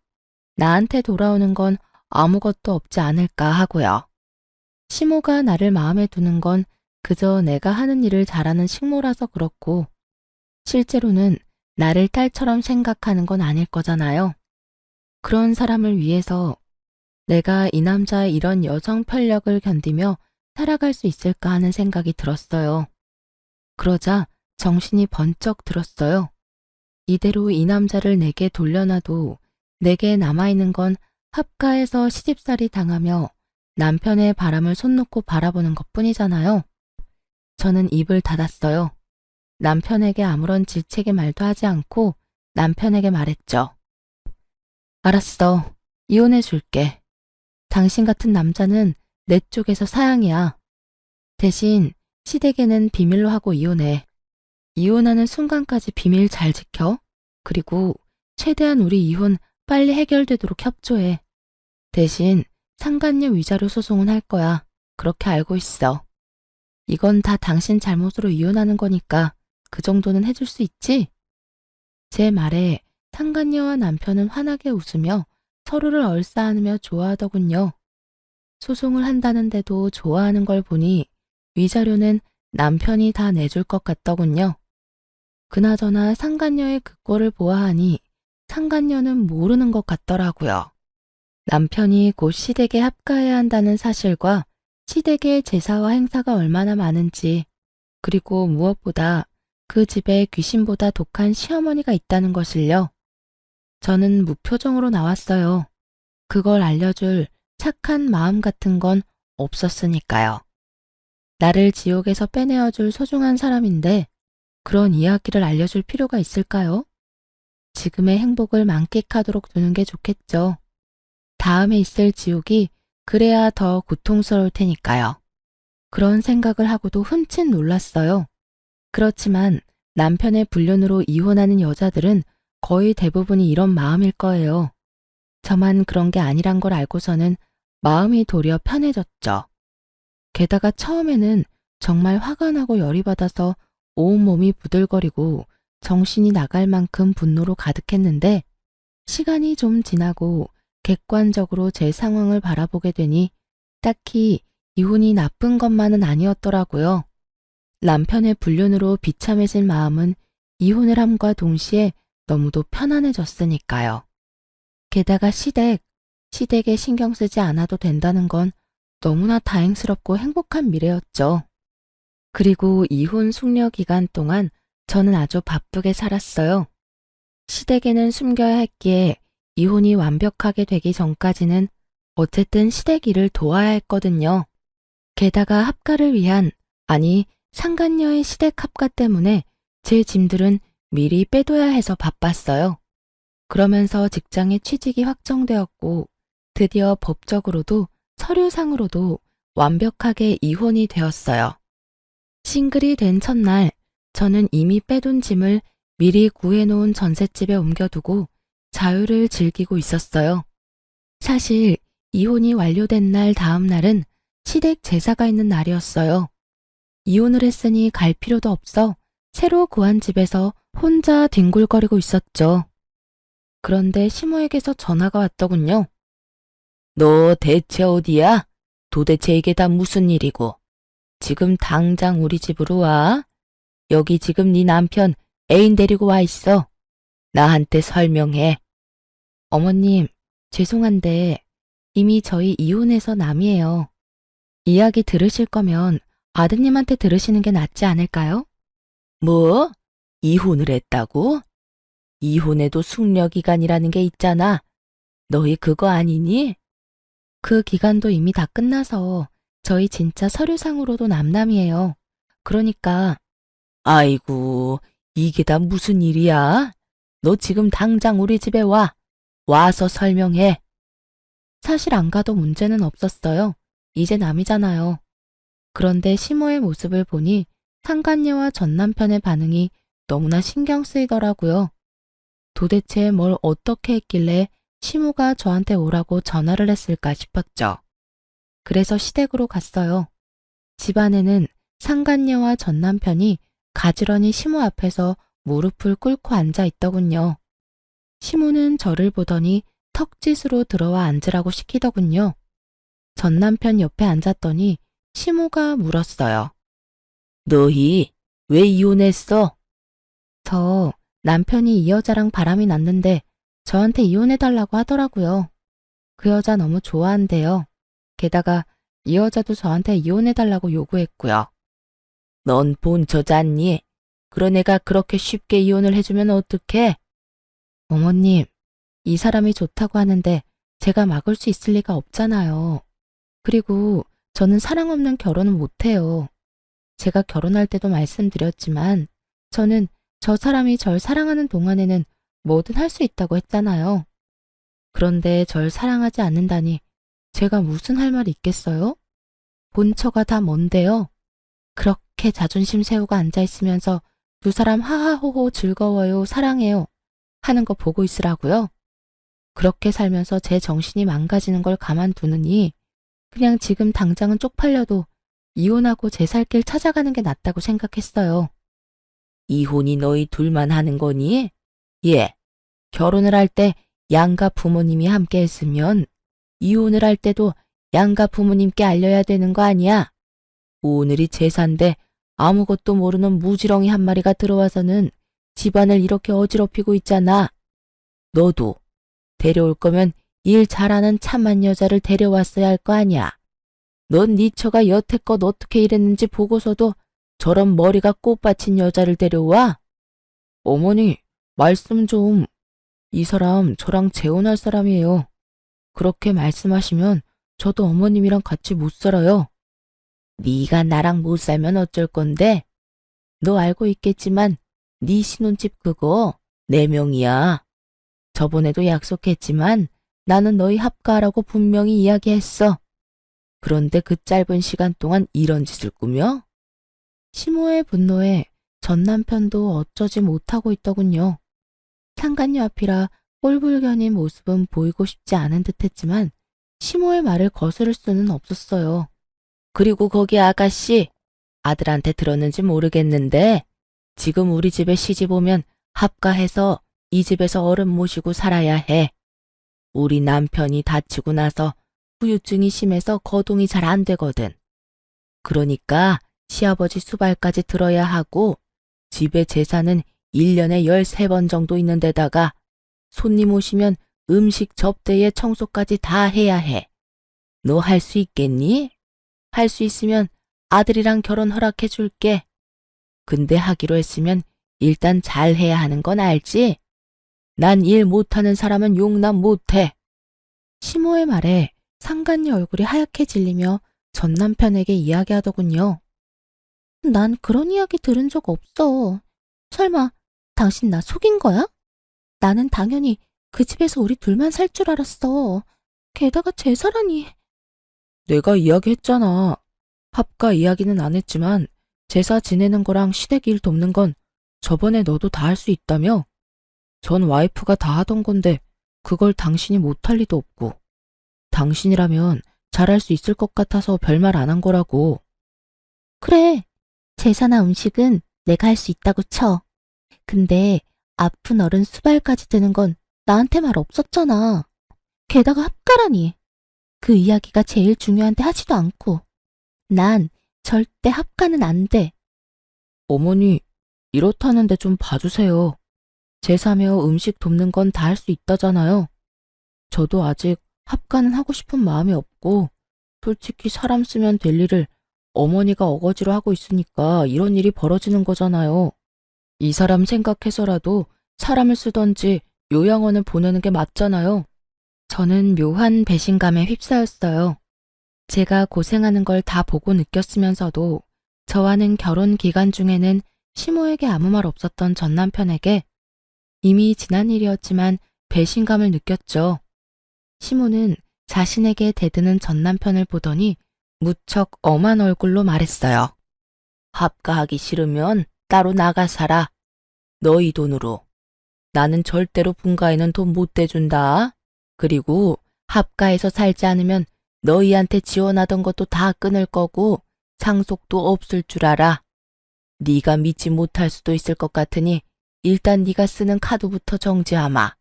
Speaker 1: 나한테 돌아오는 건 아무것도 없지 않을까 하고요. 시모가 나를 마음에 두는 건 그저 내가 하는 일을 잘하는 식모라서 그렇고, 실제로는 나를 딸처럼 생각하는 건 아닐 거잖아요. 그런 사람을 위해서 내가 이 남자의 이런 여성 편력을 견디며 살아갈 수 있을까 하는 생각이 들었어요. 그러자 정신이 번쩍 들었어요. 이대로 이 남자를 내게 돌려놔도 내게 남아있는 건 합가해서 시집살이 당하며 남편의 바람을 손 놓고 바라보는 것뿐이잖아요. 저는 입을 닫았어요. 남편에게 아무런 질책의 말도 하지 않고 남편에게 말했죠. 알았어. 이혼해 줄게. 당신 같은 남자는 내 쪽에서 사양이야. 대신 시댁에는 비밀로 하고 이혼해. 이혼하는 순간까지 비밀 잘 지켜. 그리고 최대한 우리 이혼 빨리 해결되도록 협조해. 대신 상간녀 위자료 소송은 할 거야. 그렇게 알고 있어. 이건 다 당신 잘못으로 이혼하는 거니까 그 정도는 해줄 수 있지? 제 말에 상간녀와 남편은 환하게 웃으며 서로를 얼싸안으며 좋아하더군요. 소송을 한다는데도 좋아하는 걸 보니 위자료는 남편이 다 내줄 것 같더군요. 그나저나 상간녀의 그 꼴을 보아하니 상간녀는 모르는 것 같더라고요. 남편이 곧 시댁에 합가해야 한다는 사실과 시댁의 제사와 행사가 얼마나 많은지, 그리고 무엇보다 그 집에 귀신보다 독한 시어머니가 있다는 것을요. 저는 무표정으로 나왔어요. 그걸 알려줄 착한 마음 같은 건 없었으니까요. 나를 지옥에서 빼내어줄 소중한 사람인데 그런 이야기를 알려줄 필요가 있을까요? 지금의 행복을 만끽하도록 두는 게 좋겠죠. 다음에 있을 지옥이 그래야 더 고통스러울 테니까요. 그런 생각을 하고도 흠칫 놀랐어요. 그렇지만 남편의 불륜으로 이혼하는 여자들은 거의 대부분이 이런 마음일 거예요. 저만 그런 게 아니란 걸 알고서는 마음이 도리어 편해졌죠. 게다가 처음에는 정말 화가 나고 열이 받아서 온몸이 부들거리고 정신이 나갈 만큼 분노로 가득했는데 시간이 좀 지나고 객관적으로 제 상황을 바라보게 되니 딱히 이혼이 나쁜 것만은 아니었더라고요. 남편의 불륜으로 비참해진 마음은 이혼을 함과 동시에 너무도 편안해졌으니까요. 게다가 시댁에 신경 쓰지 않아도 된다는 건 너무나 다행스럽고 행복한 미래였죠. 그리고 이혼 숙려 기간 동안 저는 아주 바쁘게 살았어요. 시댁에는 숨겨야 했기에 이혼이 완벽하게 되기 전까지는 어쨌든 시댁 일을 도와야 했거든요. 게다가 합가를 위한, 아니 상간녀의 시댁 합가 때문에 제 짐들은 미리 빼둬야 해서 바빴어요. 그러면서 직장의 취직이 확정되었고 드디어 법적으로도 서류상으로도 완벽하게 이혼이 되었어요. 싱글이 된 첫날 저는 이미 빼둔 짐을 미리 구해놓은 전셋집에 옮겨두고 자유를 즐기고 있었어요. 사실 이혼이 완료된 날 다음 날은 시댁 제사가 있는 날이었어요. 이혼을 했으니 갈 필요도 없어 새로 구한 집에서 혼자 뒹굴거리고 있었죠. 그런데 시모에게서 전화가 왔더군요. 너 대체 어디야? 도대체 이게 다 무슨 일이고? 지금 당장 우리 집으로 와. 여기 지금 네 남편 애인 데리고 와 있어. 나한테 설명해. 어머님, 죄송한데 이미 저희 이혼해서 남이에요. 이야기 들으실 거면 아드님한테 들으시는 게 낫지 않을까요? 뭐? 이혼을 했다고? 이혼해도 숙려기간이라는 게 있잖아. 너희 그거 아니니? 그 기간도 이미 다 끝나서 저희 진짜 서류상으로도 남남이에요. 그러니까. 아이고, 이게 다 무슨 일이야? 너 지금 당장 우리 집에 와. 와서 설명해. 사실 안 가도 문제는 없었어요. 이제 남이잖아요. 그런데 시모의 모습을 보니 상간녀와 전 남편의 반응이 너무나 신경 쓰이더라고요. 도대체 뭘 어떻게 했길래 시모가 저한테 오라고 전화를 했을까 싶었죠. 그래서 시댁으로 갔어요. 집안에는 상간녀와 전 남편이 가지런히 시모 앞에서 무릎을 꿇고 앉아 있더군요. 시모는 저를 보더니 턱짓으로 들어와 앉으라고 시키더군요. 전 남편 옆에 앉았더니 시모가 물었어요. 너희 왜 이혼했어? 저 남편이 이 여자랑 바람이 났는데 저한테 이혼해달라고 하더라고요. 그 여자 너무 좋아한대요. 게다가 이 여자도 저한테 이혼해달라고 요구했고요. 넌 본처잖니? 그런 애가 그렇게 쉽게 이혼을 해주면 어떡해? 어머님, 이 사람이 좋다고 하는데 제가 막을 수 있을 리가 없잖아요. 그리고 저는 사랑 없는 결혼은 못해요. 제가 결혼할 때도 말씀드렸지만 저는 저 사람이 절 사랑하는 동안에는 뭐든 할 수 있다고 했잖아요. 그런데 절 사랑하지 않는다니 제가 무슨 할 말이 있겠어요? 본처가 다 뭔데요? 그렇게 자존심 세우고 앉아있으면서 두 사람 하하호호 즐거워요, 사랑해요 하는 거 보고 있으라고요? 그렇게 살면서 제 정신이 망가지는 걸 가만두느니 그냥 지금 당장은 쪽팔려도 이혼하고 제 살 길 찾아가는 게 낫다고 생각했어요. 이혼이 너희 둘만 하는 거니? 예, 결혼을 할 때 양가 부모님이 함께 했으면 이혼을 할 때도 양가 부모님께 알려야 되는 거 아니야? 오늘이 제사인데 아무것도 모르는 무지렁이 한 마리가 들어와서는 집안을 이렇게 어지럽히고 있잖아. 너도 데려올 거면 일 잘하는 참한 여자를 데려왔어야 할 거 아니야. 넌 네 처가 여태껏 어떻게 일했는지 보고서도 저런 머리가 꽃받친 여자를 데려와? 어머니, 말씀 좀. 이 사람 저랑 재혼할 사람이에요. 그렇게 말씀하시면 저도 어머님이랑 같이 못 살아요. 네가 나랑 못 살면 어쩔 건데? 너 알고 있겠지만 네 신혼집 그거 내 명이야. 저번에도 약속했지만 나는 너희 합가하라고 분명히 이야기했어. 그런데 그 짧은 시간 동안 이런 짓을 꾸며? 시모의 분노에 전 남편도 어쩌지 못하고 있더군요. 상간녀 앞이라 꼴불견인 모습은 보이고 싶지 않은 듯했지만 시모의 말을 거스를 수는 없었어요. 그리고 거기 아가씨, 아들한테 들었는지 모르겠는데 지금 우리 집에 시집 오면 합가해서 이 집에서 어른 모시고 살아야 해. 우리 남편이 다치고 나서 후유증이 심해서 거동이 잘 안 되거든. 그러니까 시아버지 수발까지 들어야 하고 집에 제사는 1년에 13번 정도 있는 데다가 손님 오시면 음식 접대에 청소까지 다 해야 해. 너 할 수 있겠니? 할 수 있으면 아들이랑 결혼 허락해 줄게. 근데 하기로 했으면 일단 잘 해야 하는 건 알지? 난 일 못하는 사람은 용납 못해.
Speaker 2: 시모의 말에 상간녀 얼굴이 하얗게 질리며 전 남편에게 이야기하더군요. 난 그런 이야기 들은 적 없어. 설마 당신 나 속인 거야? 나는 당연히 그 집에서 우리 둘만 살 줄 알았어. 게다가 제사라니.
Speaker 1: 내가 이야기했잖아. 합가 이야기는 안 했지만 제사 지내는 거랑 시댁 일 돕는 건 저번에 너도 다 할 수 있다며? 전 와이프가 다 하던 건데 그걸 당신이 못할 리도 없고. 당신이라면 잘할 수 있을 것 같아서 별말 안 한 거라고.
Speaker 2: 그래, 제사나 음식은 내가 할 수 있다고 쳐. 근데 아픈 어른 수발까지 드는 건 나한테 말 없었잖아. 게다가 합가라니. 그 이야기가 제일 중요한데 하지도 않고. 난 절대 합가는 안 돼.
Speaker 1: 어머니, 이렇다는데 좀 봐주세요. 제사며 음식 돕는 건 다 할 수 있다잖아요. 저도 아직 합가는 하고 싶은 마음이 없고 솔직히 사람 쓰면 될 일을 어머니가 어거지로 하고 있으니까 이런 일이 벌어지는 거잖아요. 이 사람 생각해서라도 사람을 쓰던지 요양원을 보내는 게 맞잖아요. 저는 묘한 배신감에 휩싸였어요. 제가 고생하는 걸 다 보고 느꼈으면서도 저와는 결혼 기간 중에는 시모에게 아무 말 없었던 전 남편에게 이미 지난 일이었지만 배신감을 느꼈죠. 시모는 자신에게 대드는 전 남편을 보더니 무척 엄한 얼굴로 말했어요. 합가하기 싫으면 따로 나가 살아. 너희 돈으로. 나는 절대로 분가에는 돈 못 대준다. 그리고 합가해서 살지 않으면 너희한테 지원하던 것도 다 끊을 거고 상속도 없을 줄 알아. 네가 믿지 못할 수도 있을 것 같으니 일단 네가 쓰는 카드부터 정지하마.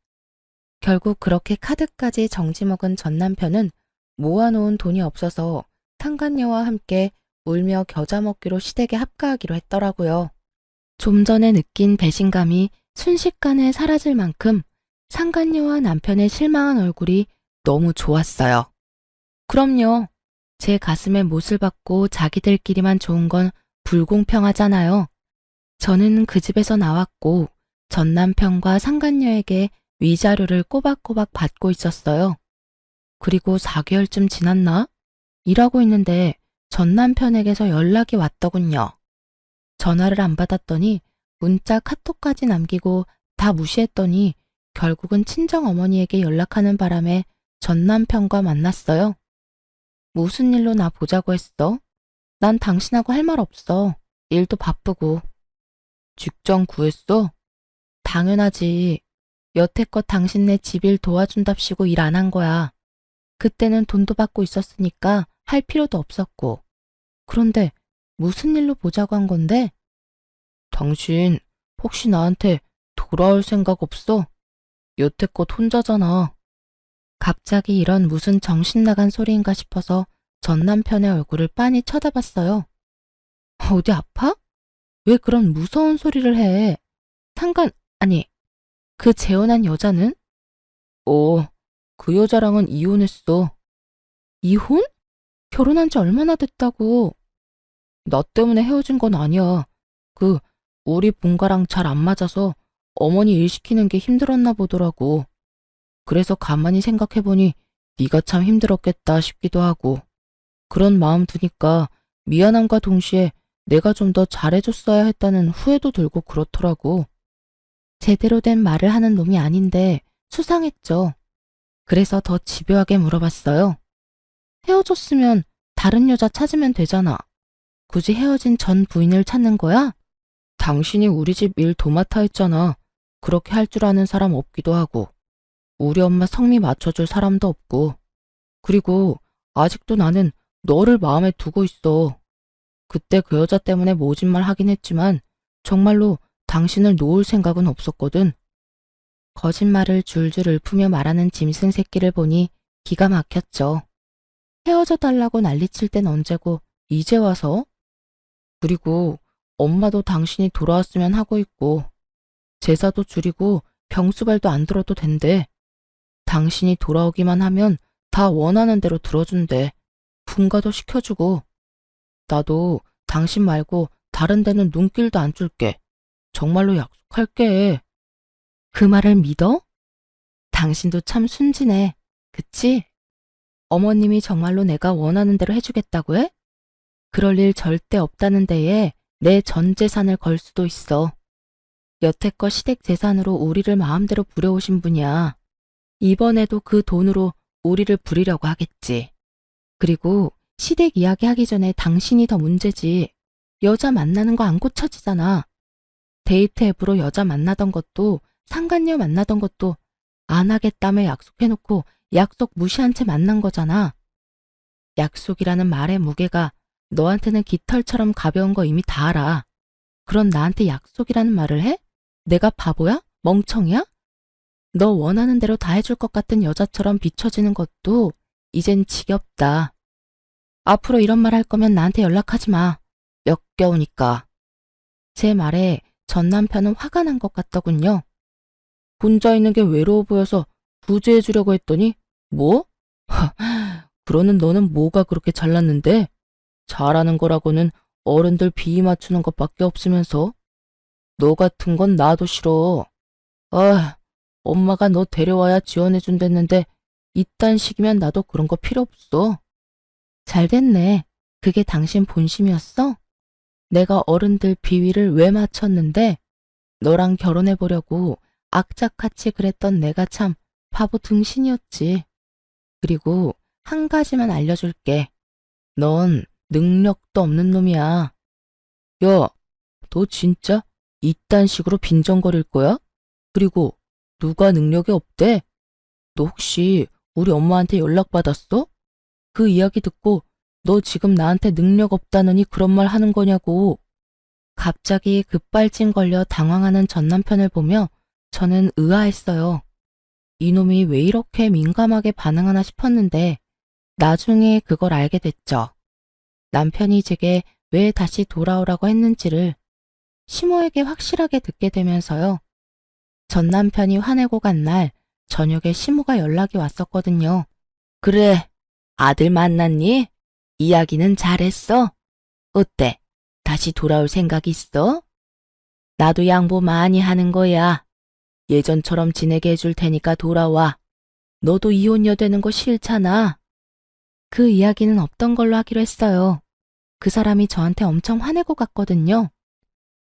Speaker 1: 결국 그렇게 카드까지 정지 먹은 전 남편은 모아놓은 돈이 없어서 상간녀와 함께 울며 겨자 먹기로 시댁에 합가하기로 했더라고요. 좀 전에 느낀 배신감이 순식간에 사라질 만큼 상간녀와 남편의 실망한 얼굴이 너무 좋았어요. 그럼요. 제 가슴에 못을 박고 자기들끼리만 좋은 건 불공평하잖아요. 저는 그 집에서 나왔고 전 남편과 상간녀에게 위자료를 꼬박꼬박 받고 있었어요. 그리고 4개월쯤 지났나? 일하고 있는데 전 남편에게서 연락이 왔더군요. 전화를 안 받았더니 문자 카톡까지 남기고 다 무시했더니 결국은 친정어머니에게 연락하는 바람에 전 남편과 만났어요. 무슨 일로 나 보자고 했어? 난 당신하고 할 말 없어. 일도 바쁘고. 직장 구했어? 당연하지. 여태껏 당신네 집일 도와준답시고 일 안 한 거야. 그때는 돈도 받고 있었으니까 할 필요도 없었고. 그런데 무슨 일로 보자고 한 건데? 당신 혹시 나한테 돌아올 생각 없어? 여태껏 혼자잖아. 갑자기 이런 무슨 정신 나간 소리인가 싶어서 전 남편의 얼굴을 빤히 쳐다봤어요. 어디 아파? 왜 그런 무서운 소리를 해? 아니, 그 재혼한 여자는? 그 여자랑은 이혼했어. 이혼? 결혼한 지 얼마나 됐다고. 나 때문에 헤어진 건 아니야. 우리 본가랑 잘 안 맞아서 어머니 일 시키는 게 힘들었나 보더라고. 그래서 가만히 생각해보니 네가 참 힘들었겠다 싶기도 하고. 그런 마음 두니까 미안함과 동시에 내가 좀 더 잘해줬어야 했다는 후회도 들고 그렇더라고. 제대로 된 말을 하는 놈이 아닌데 수상했죠. 그래서 더 집요하게 물어봤어요. 헤어졌으면 다른 여자 찾으면 되잖아. 굳이 헤어진 전 부인을 찾는 거야? 당신이 우리 집 일 도맡아 했잖아. 그렇게 할 줄 아는 사람 없기도 하고. 우리 엄마 성미 맞춰줄 사람도 없고. 그리고 아직도 나는 너를 마음에 두고 있어. 그때 그 여자 때문에 모진 말 하긴 했지만 정말로 당신을 놓을 생각은 없었거든. 거짓말을 줄줄 읊으며 말하는 짐승 새끼를 보니 기가 막혔죠. 헤어져 달라고 난리칠 땐 언제고 이제 와서? 그리고 엄마도 당신이 돌아왔으면 하고 있고 제사도 줄이고 병수발도 안 들어도 된대. 당신이 돌아오기만 하면 다 원하는 대로 들어준대. 분가도 시켜주고. 나도 당신 말고 다른 데는 눈길도 안 줄게. 정말로 약속할게. 그 말을 믿어? 당신도 참 순진해. 그치? 어머님이 정말로 내가 원하는 대로 해주겠다고 해? 그럴 일 절대 없다는 데에 내 전 재산을 걸 수도 있어. 여태껏 시댁 재산으로 우리를 마음대로 부려오신 분이야. 이번에도 그 돈으로 우리를 부리려고 하겠지. 그리고 시댁 이야기하기 전에 당신이 더 문제지. 여자 만나는 거 안 고쳐지잖아. 데이트 앱으로 여자 만나던 것도 상간녀 만나던 것도 안 하겠다며 약속해놓고 약속 무시한 채 만난 거잖아. 약속이라는 말의 무게가 너한테는 깃털처럼 가벼운 거 이미 다 알아. 그럼 나한테 약속이라는 말을 해? 내가 바보야? 멍청이야? 너 원하는 대로 다 해줄 것 같은 여자처럼 비춰지는 것도 이젠 지겹다. 앞으로 이런 말 할 거면 나한테 연락하지 마. 역겨우니까. 제 말에 전 남편은 화가 난 것 같더군요. 혼자 있는 게 외로워 보여서 구제해 주려고 했더니 뭐? 그러는 너는 뭐가 그렇게 잘났는데? 잘하는 거라고는 어른들 비위 맞추는 것밖에 없으면서. 너 같은 건 나도 싫어. 아, 엄마가 너 데려와야 지원해 준댔는데 이딴 식이면 나도 그런 거 필요 없어. 잘 됐네. 그게 당신 본심이었어? 내가 어른들 비위를 왜 맞췄는데 너랑 결혼해 보려고 악착같이 그랬던 내가 참 바보 등신이었지. 그리고 한 가지만 알려줄게. 넌 능력도 없는 놈이야. 야, 너 진짜 이딴 식으로 빈정거릴 거야? 그리고 누가 능력이 없대? 너 혹시 우리 엄마한테 연락받았어? 그 이야기 듣고 너 지금 나한테 능력 없다느니 그런 말 하는 거냐고. 갑자기 급발진 걸려 당황하는 전 남편을 보며 저는 의아했어요. 이놈이 왜 이렇게 민감하게 반응하나 싶었는데 나중에 그걸 알게 됐죠. 남편이 제게 왜 다시 돌아오라고 했는지를 시모에게 확실하게 듣게 되면서요. 전 남편이 화내고 간 날 저녁에 시모가 연락이 왔었거든요. 그래, 아들 만났니? 이야기는 잘했어? 어때? 다시 돌아올 생각 있어? 나도 양보 많이 하는 거야. 예전처럼 지내게 해줄 테니까 돌아와. 너도 이혼녀 되는 거 싫잖아. 그 이야기는 없던 걸로 하기로 했어요. 그 사람이 저한테 엄청 화내고 갔거든요.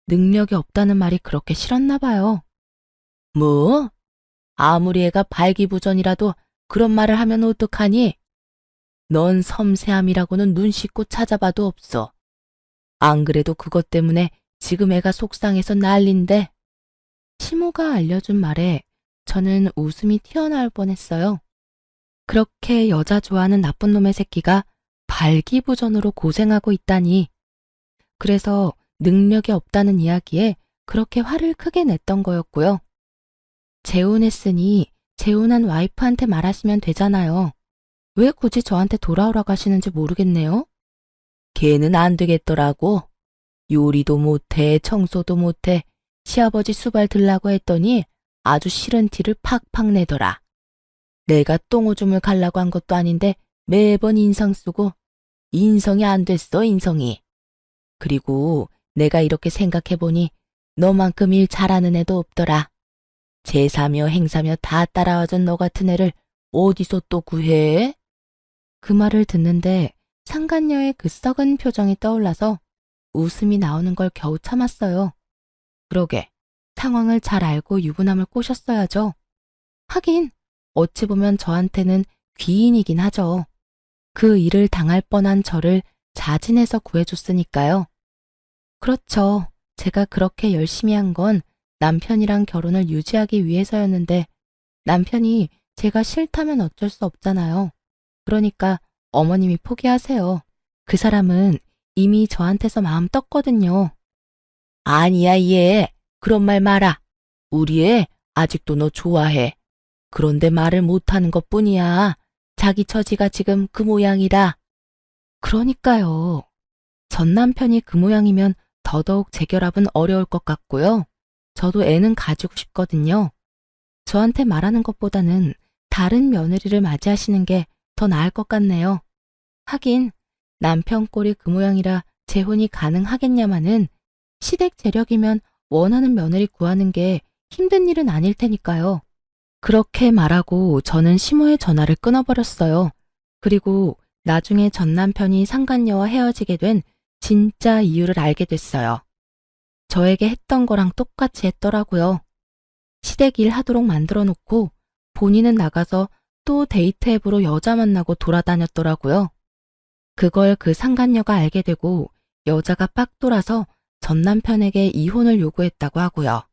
Speaker 1: 능력이 없다는 말이 그렇게 싫었나 봐요. 뭐? 아무리 애가 발기부전이라도 그런 말을 하면 어떡하니? 넌 섬세함이라고는 눈 씻고 찾아봐도 없어. 안 그래도 그것 때문에 지금 애가 속상해서 난린데. 시모가 알려준 말에 저는 웃음이 튀어나올 뻔했어요. 그렇게 여자 좋아하는 나쁜 놈의 새끼가 발기부전으로 고생하고 있다니. 그래서 능력이 없다는 이야기에 그렇게 화를 크게 냈던 거였고요. 재혼했으니 재혼한 와이프한테 말하시면 되잖아요. 왜 굳이 저한테 돌아오라고 하시는지 모르겠네요. 걔는 안 되겠더라고. 요리도 못해, 청소도 못해, 시아버지 수발 들라고 했더니 아주 싫은 티를 팍팍 내더라. 내가 똥오줌을 갈라고 한 것도 아닌데 매번 인상 쓰고 인성이 안 됐어, 인성이. 그리고 내가 이렇게 생각해보니 너만큼 일 잘하는 애도 없더라. 제사며 행사며 다 따라와준 너 같은 애를 어디서 또 구해? 그 말을 듣는데 상간녀의 그 썩은 표정이 떠올라서 웃음이 나오는 걸 겨우 참았어요. 그러게, 상황을 잘 알고 유부남을 꼬셨어야죠. 하긴 어찌 보면 저한테는 귀인이긴 하죠. 그 일을 당할 뻔한 저를 자진해서 구해줬으니까요. 그렇죠. 제가 그렇게 열심히 한 건 남편이랑 결혼을 유지하기 위해서였는데 남편이 제가 싫다면 어쩔 수 없잖아요. 그러니까 어머님이 포기하세요. 그 사람은 이미 저한테서 마음 떴거든요. 아니야, 얘. 그런 말 마라. 우리 애 아직도 너 좋아해. 그런데 말을 못하는 것뿐이야. 자기 처지가 지금 그 모양이라. 그러니까요. 전 남편이 그 모양이면 더더욱 재결합은 어려울 것 같고요. 저도 애는 가지고 싶거든요. 저한테 말하는 것보다는 다른 며느리를 맞이하시는 게 더 나을 것 같네요. 하긴 남편 꼴이 그 모양이라 재혼이 가능하겠냐마는 시댁 재력이면 원하는 며느리 구하는 게 힘든 일은 아닐 테니까요. 그렇게 말하고 저는 시모의 전화를 끊어버렸어요. 그리고 나중에 전 남편이 상간녀와 헤어지게 된 진짜 이유를 알게 됐어요. 저에게 했던 거랑 똑같이 했더라고요. 시댁 일 하도록 만들어 놓고 본인은 나가서 또 데이트 앱으로 여자 만나고 돌아다녔더라고요. 그걸 그 상간녀가 알게 되고 여자가 빡 돌아서 전 남편에게 이혼을 요구했다고 하고요.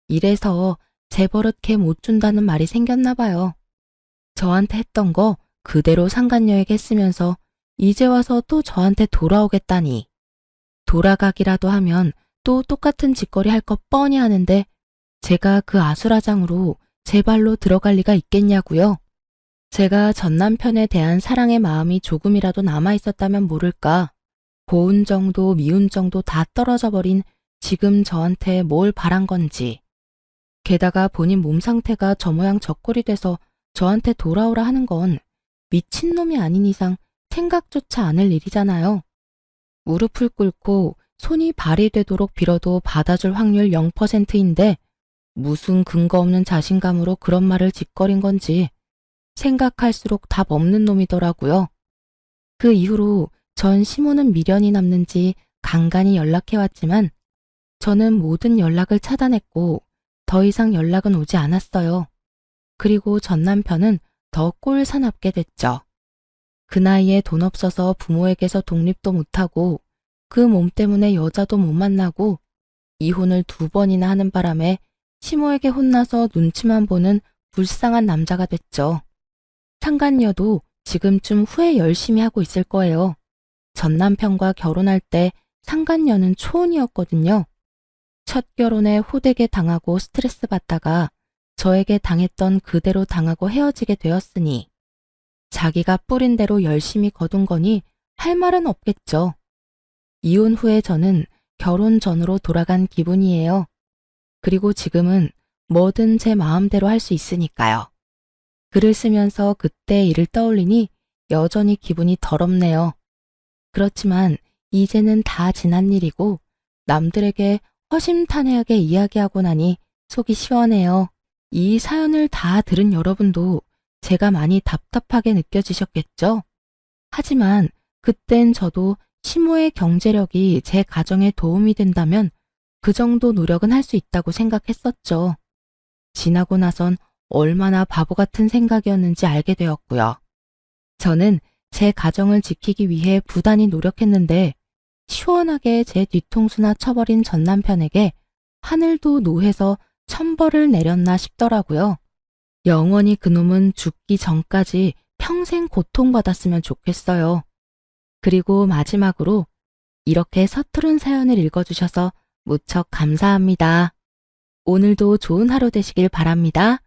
Speaker 1: 이래서 재버릇 못 준다는 말이 생겼나 봐요. 저한테 했던 거 그대로 상간녀에게 했으면서 이제 와서 또 저한테 돌아오겠다니. 돌아가기라도 하면 또 똑같은 짓거리 할 것 뻔히 아는데 제가 그 아수라장으로 제 발로 들어갈 리가 있겠냐고요. 제가 전 남편에 대한 사랑의 마음이 조금이라도 남아있었다면 모를까. 고운 정도 미운 정도 다 떨어져 버린 지금 저한테 뭘 바란 건지. 게다가 본인 몸 상태가 저 모양 저 꼴이 돼서 저한테 돌아오라 하는 건 미친놈이 아닌 이상 생각조차 않을 일이잖아요. 무릎을 꿇고 손이 발이 되도록 빌어도 받아줄 확률 0%인데 무슨 근거 없는 자신감으로 그런 말을 짓거린 건지 생각할수록 답 없는 놈이더라고요. 그 이후로 전 시모는 미련이 남는지 간간히 연락해왔지만 저는 모든 연락을 차단했고 더 이상 연락은 오지 않았어요. 그리고 전 남편은 더 꼴사납게 됐죠. 그 나이에 돈 없어서 부모에게서 독립도 못하고 그 몸 때문에 여자도 못 만나고 이혼을 2번이나 하는 바람에 시모에게 혼나서 눈치만 보는 불쌍한 남자가 됐죠. 상간녀도 지금쯤 후회 열심히 하고 있을 거예요. 전 남편과 결혼할 때 상간녀는 초혼이었거든요. 첫 결혼에 호되게 당하고 스트레스 받다가 저에게 당했던 그대로 당하고 헤어지게 되었으니 자기가 뿌린 대로 열심히 거둔 거니 할 말은 없겠죠. 이혼 후에 저는 결혼 전으로 돌아간 기분이에요. 그리고 지금은 뭐든 제 마음대로 할 수 있으니까요. 글을 쓰면서 그때 일을 떠올리니 여전히 기분이 더럽네요. 그렇지만 이제는 다 지난 일이고 남들에게 허심탄회하게 이야기하고 나니 속이 시원해요. 이 사연을 다 들은 여러분도 제가 많이 답답하게 느껴지셨겠죠? 하지만 그땐 저도 시모의 경제력이 제 가정에 도움이 된다면 그 정도 노력은 할 수 있다고 생각했었죠. 지나고 나선 얼마나 바보 같은 생각이었는지 알게 되었고요. 저는 제 가정을 지키기 위해 부단히 노력했는데 시원하게 제 뒤통수나 쳐버린 전 남편에게 하늘도 노해서 천벌을 내렸나 싶더라고요. 영원히 그놈은 죽기 전까지 평생 고통받았으면 좋겠어요. 그리고 마지막으로 이렇게 서투른 사연을 읽어주셔서 무척 감사합니다. 오늘도 좋은 하루 되시길 바랍니다.